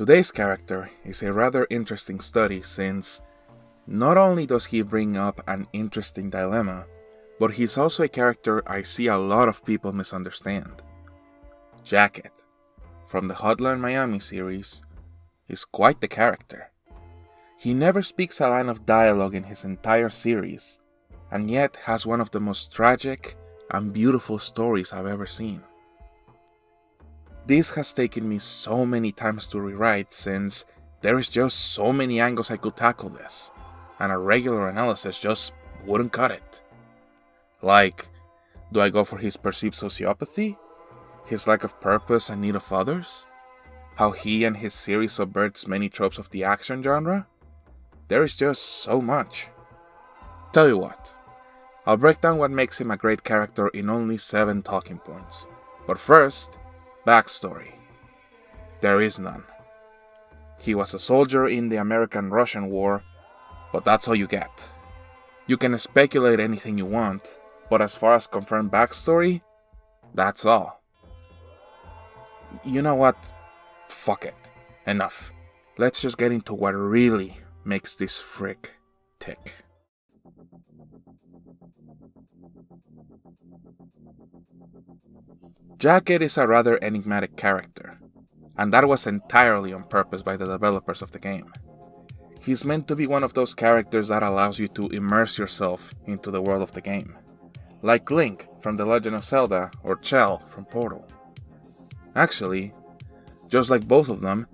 Today's character is a rather interesting study since not only does he bring up an interesting dilemma, but he's also a character I see a lot of people misunderstand. Jacket, from the Hotline Miami series, is quite the character. He never speaks a line of dialogue in his entire series, and yet has one of the most tragic and beautiful stories I've ever seen. This has taken me so many times to rewrite since there is just so many angles I could tackle this, and a regular analysis just wouldn't cut it. Like, do I go for his perceived sociopathy? His lack of purpose and need of others? How he and his series subverts many tropes of the action genre? There is just so much. Tell you what, I'll break down what makes him a great character in only 7 talking points. But first, backstory. There is none. He was a soldier in the American-Russian War, but that's all you get. You can speculate anything you want, but as far as confirmed backstory, that's all. You know what? Fuck it. Enough. Let's just get into what really makes this frick tick. Jacket is a rather enigmatic character, and that was entirely on purpose by the developers of the game. He's meant to be one of those characters that allows you to immerse yourself into the world of the game, like Link from The Legend of Zelda or Chell from Portal. Actually, just like both of them,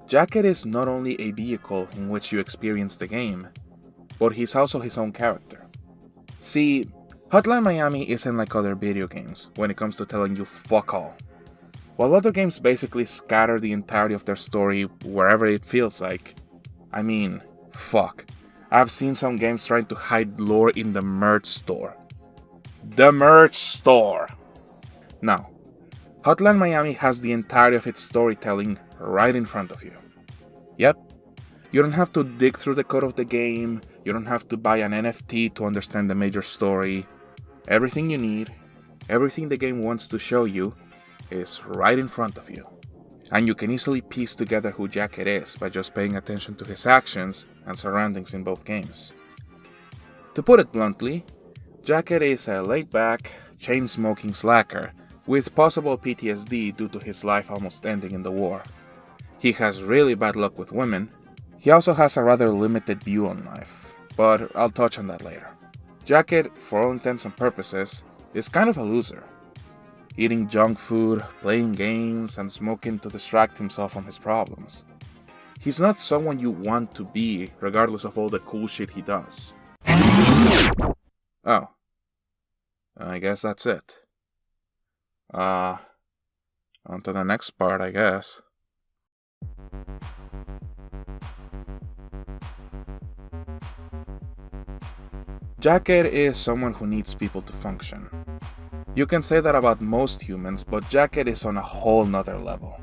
Jacket is not only a vehicle in which you experience the game, but he's also his own character. See, Hotline Miami isn't like other video games when it comes to telling you fuck all. While other games basically scatter the entirety of their story wherever it feels like, I mean, fuck. I've seen some games trying to hide lore in the merch store. The merch store! Now, Hotline Miami has the entirety of its storytelling right in front of you. Yep, you don't have to dig through the code of the game, you don't have to buy an NFT to understand the major story. Everything you need, everything the game wants to show you, is right in front of you. And you can easily piece together who Jacket is by just paying attention to his actions and surroundings in both games. To put it bluntly, Jacket is a laid-back, chain-smoking slacker with possible PTSD due to his life almost ending in the war. He has really bad luck with women. He also has a rather limited view on life, but I'll touch on that later. Jacket, for all intents and purposes, is kind of a loser. Eating junk food, playing games, and smoking to distract himself from his problems. He's not someone you want to be, regardless of all the cool shit he does. Oh. I guess that's it. On to the next part, I guess. Jacket is someone who needs people to function. You can say that about most humans, but Jacket is on a whole nother level.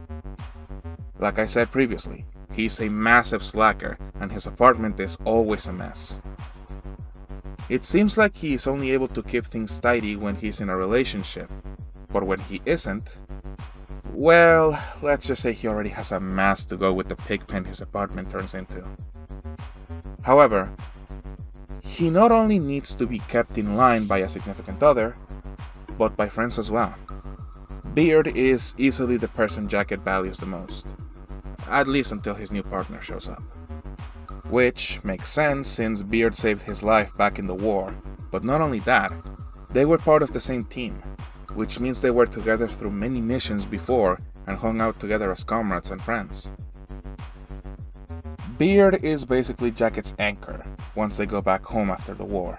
Like I said previously, he's a massive slacker, and his apartment is always a mess. It seems like he is only able to keep things tidy when he's in a relationship, but when he isn't, well, let's just say he already has a mess to go with the pig pen his apartment turns into. However, he not only needs to be kept in line by a significant other, but by friends as well. Beard is easily the person Jacket values the most, at least until his new partner shows up. Which makes sense since Beard saved his life back in the war, but not only that, they were part of the same team, which means they were together through many missions before and hung out together as comrades and friends. Beard is basically Jacket's anchor once they go back home after the war,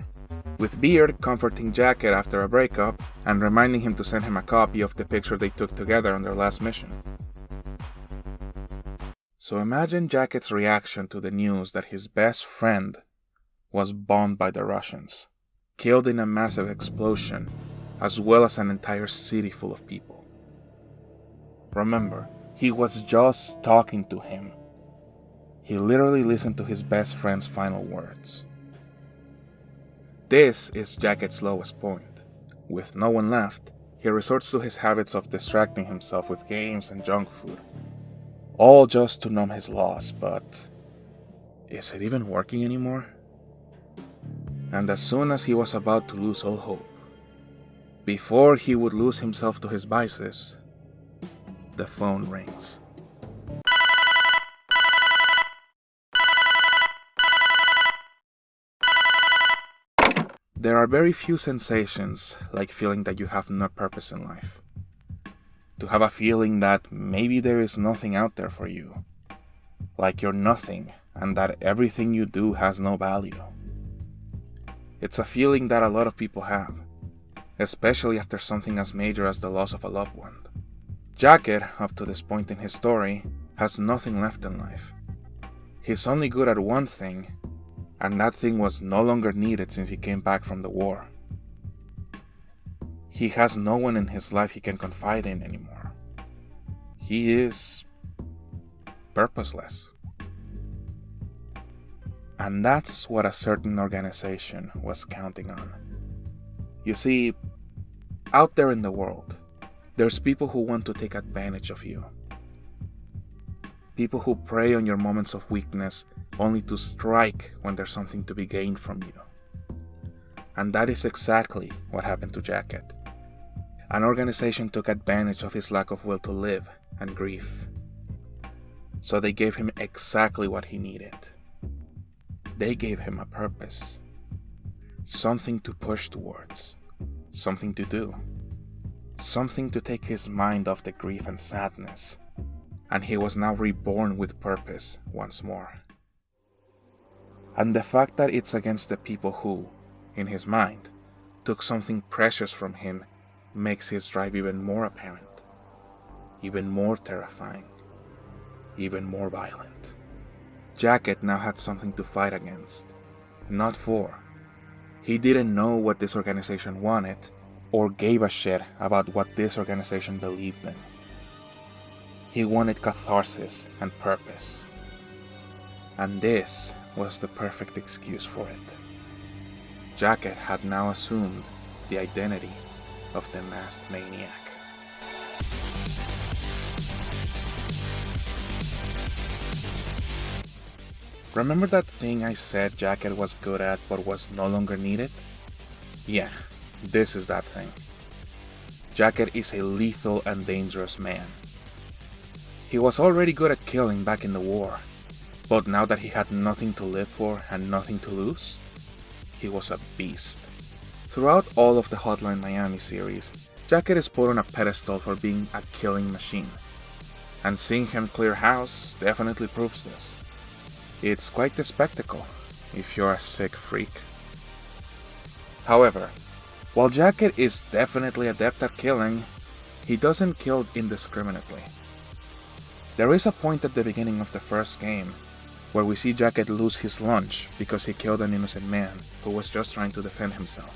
with Beard comforting Jacket after a breakup and reminding him to send him a copy of the picture they took together on their last mission. So imagine Jacket's reaction to the news that his best friend was bombed by the Russians, killed in a massive explosion, as well as an entire city full of people. Remember, he was just talking to him. He literally listened to his best friend's final words. This is Jacket's lowest point. With no one left, he resorts to his habits of distracting himself with games and junk food. all just to numb his loss, but is it even working anymore? And as soon as he was about to lose all hope, before he would lose himself to his vices, the phone rings. There are very few sensations like feeling that you have no purpose in life. To have a feeling that maybe there is nothing out there for you. Like you're nothing and that everything you do has no value. It's a feeling that a lot of people have, especially after something as major as the loss of a loved one. Jacket, up to this point in his story, has nothing left in life. He's only good at one thing, and that thing was no longer needed since he came back from the war. He has no one in his life he can confide in anymore. He is purposeless. And that's what a certain organization was counting on. You see, out there in the world, there's people who want to take advantage of you. People who prey on your moments of weakness only to strike when there's something to be gained from you. And that is exactly what happened to Jacket. An organization took advantage of his lack of will to live and grief. So they gave him exactly what he needed. They gave him a purpose. Something to push towards. Something to do. Something to take his mind off the grief and sadness. And he was now reborn with purpose once more. And the fact that it's against the people who, in his mind, took something precious from him makes his drive even more apparent, even more terrifying, even more violent. Jacket now had something to fight against, not for. He didn't know what this organization wanted, or gave a shit about what this organization believed in. He wanted catharsis and purpose. And this was the perfect excuse for it. Jacket had now assumed the identity of the masked maniac. Remember that thing I said Jacket was good at but was no longer needed? Yeah, this is that thing. Jacket is a lethal and dangerous man. He was already good at killing back in the war, but now that he had nothing to live for and nothing to lose, he was a beast. Throughout all of the Hotline Miami series, Jacket is put on a pedestal for being a killing machine. And seeing him clear house definitely proves this. It's quite the spectacle, if you're a sick freak. However, while Jacket is definitely adept at killing, he doesn't kill indiscriminately. There is a point at the beginning of the first game where we see Jacket lose his lunch because he killed an innocent man who was just trying to defend himself.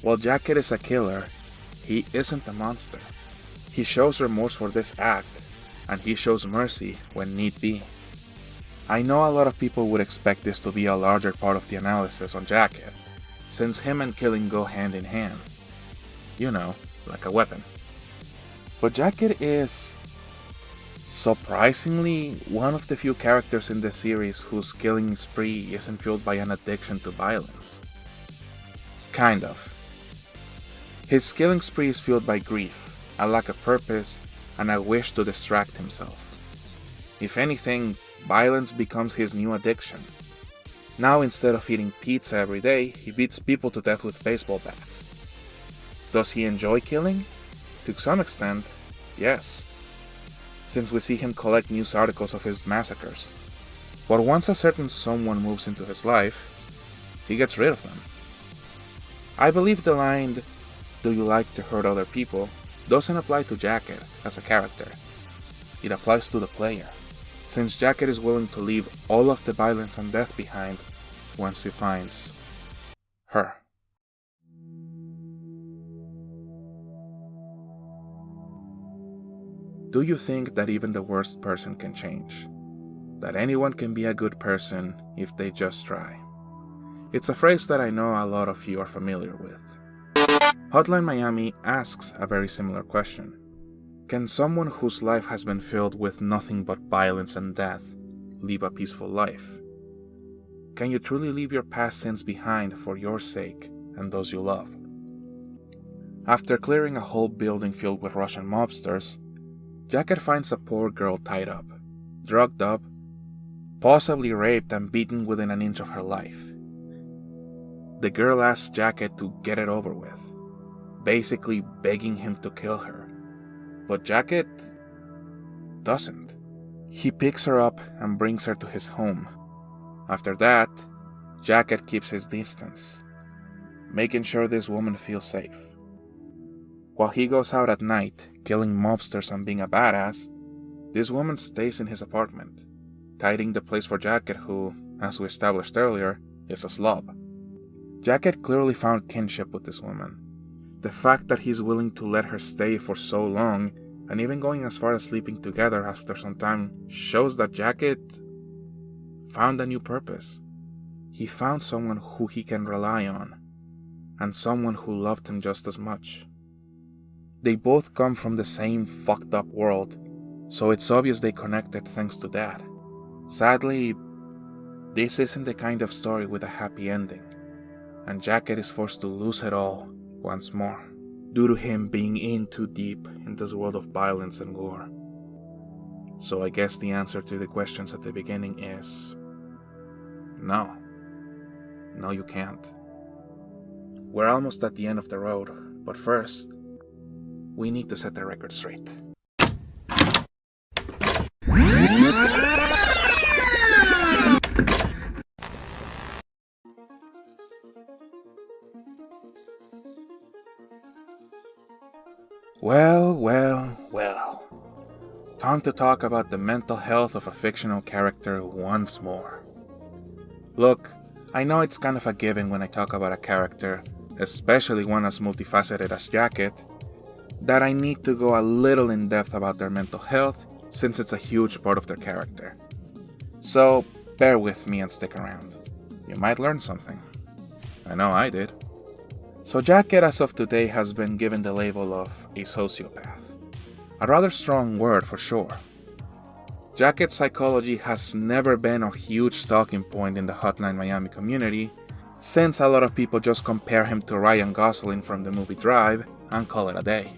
While Jacket is a killer, he isn't a monster. He shows remorse for this act, and he shows mercy when need be. I know a lot of people would expect this to be a larger part of the analysis on Jacket, since him and killing go hand in hand. You know, like a weapon. But Jacket is surprisingly one of the few characters in the series whose killing spree isn't fueled by an addiction to violence. Kind of. His killing spree is fueled by grief, a lack of purpose, and a wish to distract himself. If anything, violence becomes his new addiction. Now instead of eating pizza every day, he beats people to death with baseball bats. Does he enjoy killing? To some extent, yes, since we see him collect news articles of his massacres. But once a certain someone moves into his life, he gets rid of them. I believe the line, "Do you like to hurt other people?" doesn't apply to Jacket as a character. It applies to the player, since Jacket is willing to leave all of the violence and death behind once he finds her. Do you think that even the worst person can change? That anyone can be a good person if they just try? It's a phrase that I know a lot of you are familiar with. Hotline Miami asks a very similar question. Can someone whose life has been filled with nothing but violence and death live a peaceful life? Can you truly leave your past sins behind for your sake and those you love? After clearing a whole building filled with Russian mobsters, Jacket finds a poor girl tied up, drugged up, possibly raped and beaten within an inch of her life. The girl asks Jacket to get it over with, basically begging him to kill her. But Jacket doesn't. He picks her up and brings her to his home. After that, Jacket keeps his distance, making sure this woman feels safe. While he goes out at night, killing mobsters and being a badass, this woman stays in his apartment, tidying the place for Jacket, who, as we established earlier, is a slob. Jacket clearly found kinship with this woman. The fact that he's willing to let her stay for so long, and even going as far as sleeping together after some time, shows that Jacket found a new purpose. He found someone who he can rely on, and someone who loved him just as much. They both come from the same fucked up world, so it's obvious they connected thanks to that. Sadly, this isn't the kind of story with a happy ending, and Jacket is forced to lose it all once more, due to him being in too deep in this world of violence and gore. So I guess the answer to the questions at the beginning is no. No, you can't. We're almost at the end of the road, but first, we need to set the record straight. Well. Time to talk about the mental health of a fictional character once more. Look, I know it's kind of a given when I talk about a character, especially one as multifaceted as Jacket, that I need to go a little in depth about their mental health since it's a huge part of their character. So bear with me and stick around. You might learn something. I know I did. So Jacket as of today has been given the label of a sociopath. A rather strong word for sure. Jacket's psychology has never been a huge talking point in the Hotline Miami community, since a lot of people just compare him to Ryan Gosling from the movie Drive and call it a day.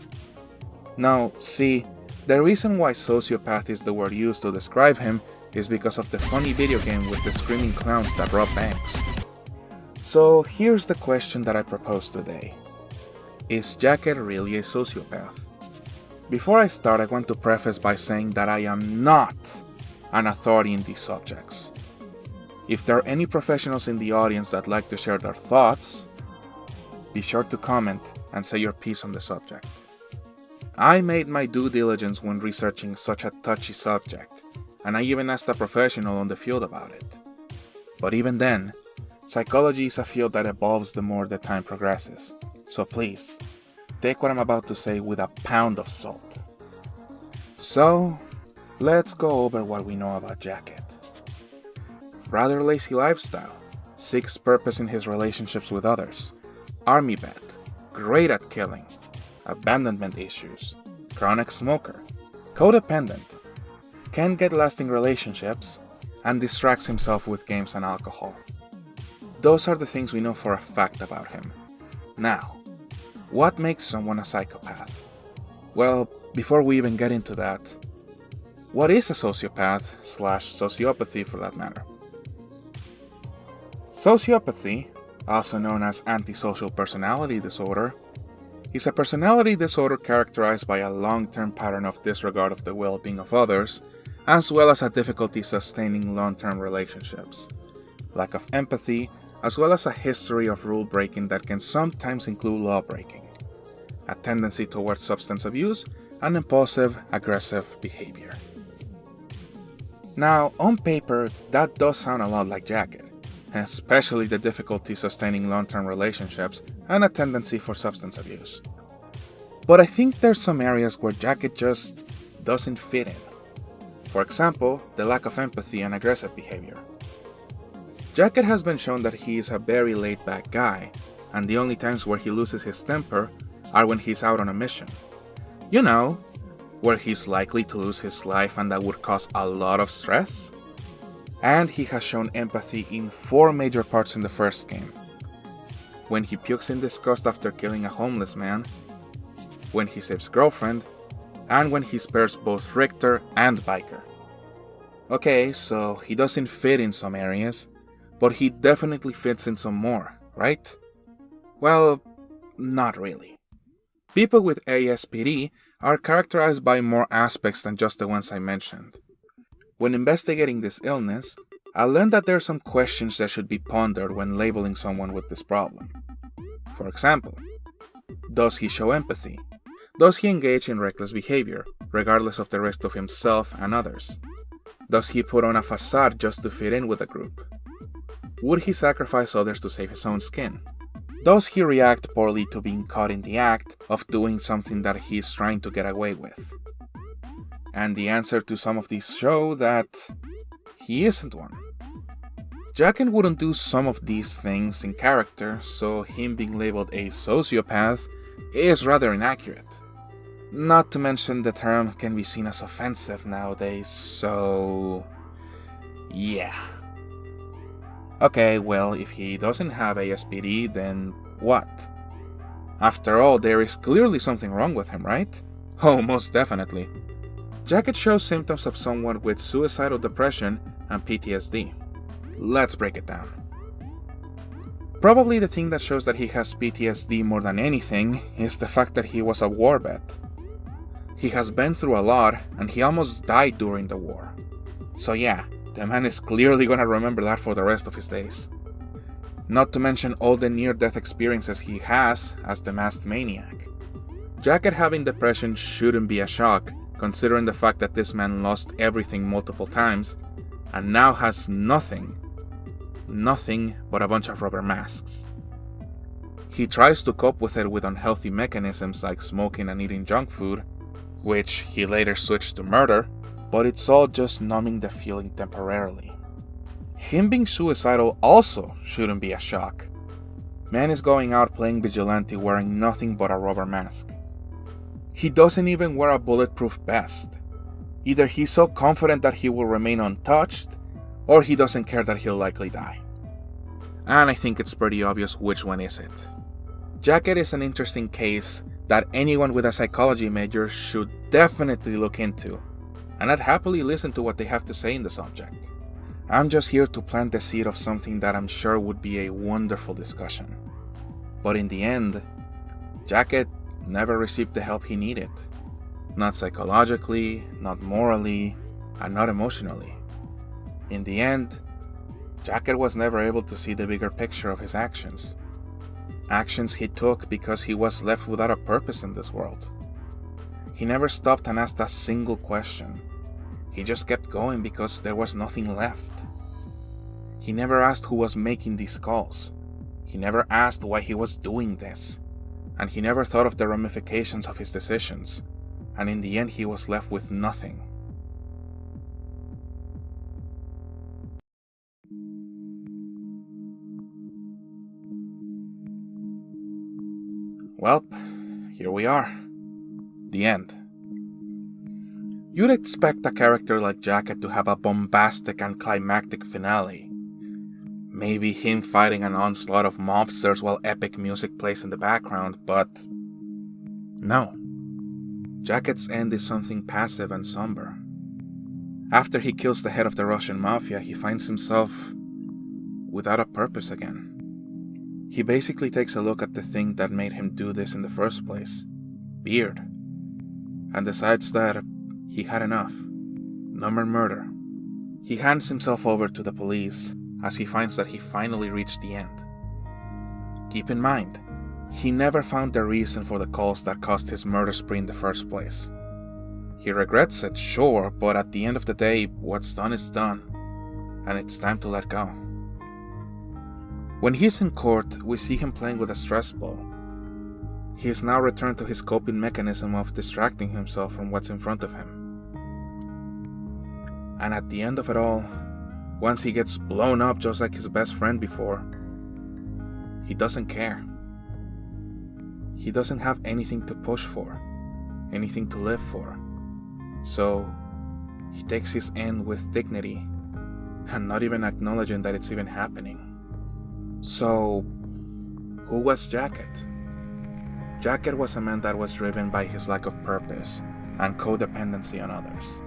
Now, see, the reason why sociopath is the word used to describe him is because of the funny video game with the screaming clowns that rob banks. So here's the question that I propose today. Is Jacket really a sociopath? Before I start, I want to preface by saying that I am not an authority in these subjects. If there are any professionals in the audience that like to share their thoughts, be sure to comment and say your piece on the subject. I made my due diligence when researching such a touchy subject, and I even asked a professional on the field about it. But even then, psychology is a field that evolves the more the time progresses, so please, take what I'm about to say with a pound of salt. So, let's go over what we know about Jacket. Rather lazy lifestyle, seeks purpose in his relationships with others, army vet, great at killing, abandonment issues, chronic smoker, codependent, can't get lasting relationships, and distracts himself with games and alcohol. Those are the things we know for a fact about him. Now, what makes someone a psychopath? Well, before we even get into that, what is a sociopath/sociopathy for that matter? Sociopathy, also known as antisocial personality disorder, is a personality disorder characterized by a long-term pattern of disregard of the well-being of others, as well as a difficulty sustaining long-term relationships, lack of empathy, as well as a history of rule-breaking that can sometimes include law-breaking, a tendency towards substance abuse, and impulsive, aggressive behavior. Now, on paper, that does sound a lot like Jacket, especially the difficulty sustaining long-term relationships and a tendency for substance abuse. But I think there's some areas where Jacket just doesn't fit in. For example, the lack of empathy and aggressive behavior. Jacket has been shown that he is a very laid-back guy, and the only times where he loses his temper are when he's out on a mission. You know, where he's likely to lose his life and that would cause a lot of stress. And he has shown empathy in 4 major parts in the first game. When he pukes in disgust after killing a homeless man, when he saves girlfriend, and when he spares both Richter and Biker. Okay, so he doesn't fit in some areas, but he definitely fits in some more, right? Well, not really. People with ASPD are characterized by more aspects than just the ones I mentioned. When investigating this illness, I learned that there are some questions that should be pondered when labeling someone with this problem. For example, does he show empathy? Does he engage in reckless behavior, regardless of the risk of himself and others? Does he put on a facade just to fit in with the group? Would he sacrifice others to save his own skin? Does he react poorly to being caught in the act of doing something that he is trying to get away with? And the answer to some of these show that he isn't one. Jacket wouldn't do some of these things in character, so him being labeled a sociopath is rather inaccurate. Not to mention the term can be seen as offensive nowadays, so yeah. Okay, well, if he doesn't have ASPD, then what? After all, there is clearly something wrong with him, right? Oh, most definitely. Jacket shows symptoms of someone with suicidal depression and PTSD. Let's break it down. Probably the thing that shows that he has PTSD more than anything is the fact that he was a war vet. He has been through a lot, and he almost died during the war. So yeah, the man is clearly gonna remember that for the rest of his days. Not to mention all the near-death experiences he has as the masked maniac. Jacket having depression shouldn't be a shock, considering the fact that this man lost everything multiple times, and now has nothing but a bunch of rubber masks. He tries to cope with it with unhealthy mechanisms like smoking and eating junk food, which he later switched to murder, but it's all just numbing the feeling temporarily. Him being suicidal also shouldn't be a shock. Man is going out playing vigilante wearing nothing but a rubber mask. He doesn't even wear a bulletproof vest. Either he's so confident that he will remain untouched, or he doesn't care that he'll likely die. And I think it's pretty obvious which one is it. Jacket is an interesting case that anyone with a psychology major should definitely look into, and I'd happily listen to what they have to say in the subject. I'm just here to plant the seed of something that I'm sure would be a wonderful discussion. But in the end, Jacket never received the help he needed. Not psychologically, not morally, and not emotionally. In the end, Jacket was never able to see the bigger picture of his actions. Actions he took because he was left without a purpose in this world. He never stopped and asked a single question. He just kept going because there was nothing left. He never asked who was making these calls. He never asked why he was doing this. And he never thought of the ramifications of his decisions. And in the end, he was left with nothing. Well, here we are. The end. You'd expect a character like Jacket to have a bombastic and climactic finale. Maybe him fighting an onslaught of mobsters while epic music plays in the background, but no. Jacket's end is something passive and somber. After he kills the head of the Russian mafia, he finds himself without a purpose again. He basically takes a look at the thing that made him do this in the first place, Beard, and decides that he had enough. No more murder. He hands himself over to the police as he finds that he finally reached the end. Keep in mind, he never found the reason for the calls that caused his murder spree in the first place. He regrets it, sure, but at the end of the day, what's done is done, and it's time to let go. When he's in court, we see him playing with a stress ball. He is now returned to his coping mechanism of distracting himself from what's in front of him. And at the end of it all, once he gets blown up just like his best friend before, he doesn't care. He doesn't have anything to push for, anything to live for, So he takes his end with dignity and not even acknowledging that it's even happening. So, who was Jacket? Jacket was a man that was driven by his lack of purpose and codependency on others.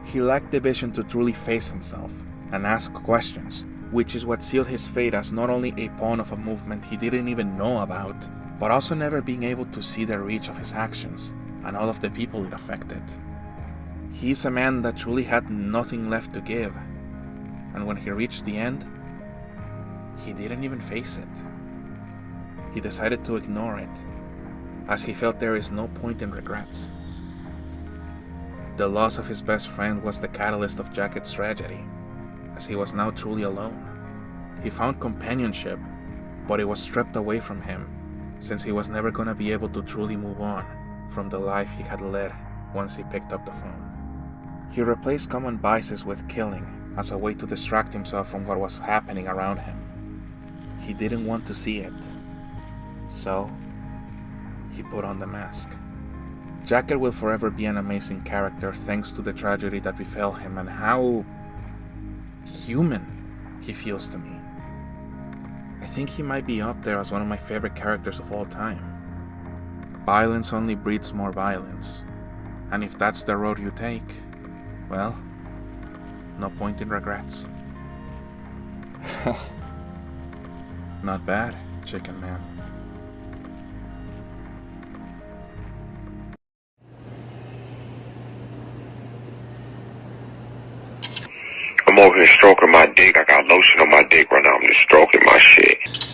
He lacked the vision to truly face himself and ask questions, which is what sealed his fate as not only a pawn of a movement he didn't even know about, but also never being able to see the reach of his actions and all of the people it affected. He's a man that truly had nothing left to give, and when he reached the end, he didn't even face it. He decided to ignore it, as he felt there is no point in regrets. The loss of his best friend was the catalyst of Jacket's tragedy, as he was now truly alone. He found companionship, but it was stripped away from him, since he was never going to be able to truly move on from the life he had led once he picked up the phone. He replaced common vices with killing as a way to distract himself from what was happening around him. He didn't want to see it, so he put on the mask. Jacket will forever be an amazing character thanks to the tragedy that befell him and how human he feels to me. I think he might be up there as one of my favorite characters of all time. Violence only breeds more violence, and if that's the road you take, well, no point in regrets. Not bad, Chicken Man. I'm over here stroking my dick. I got lotion on my dick right now. I'm just stroking my shit.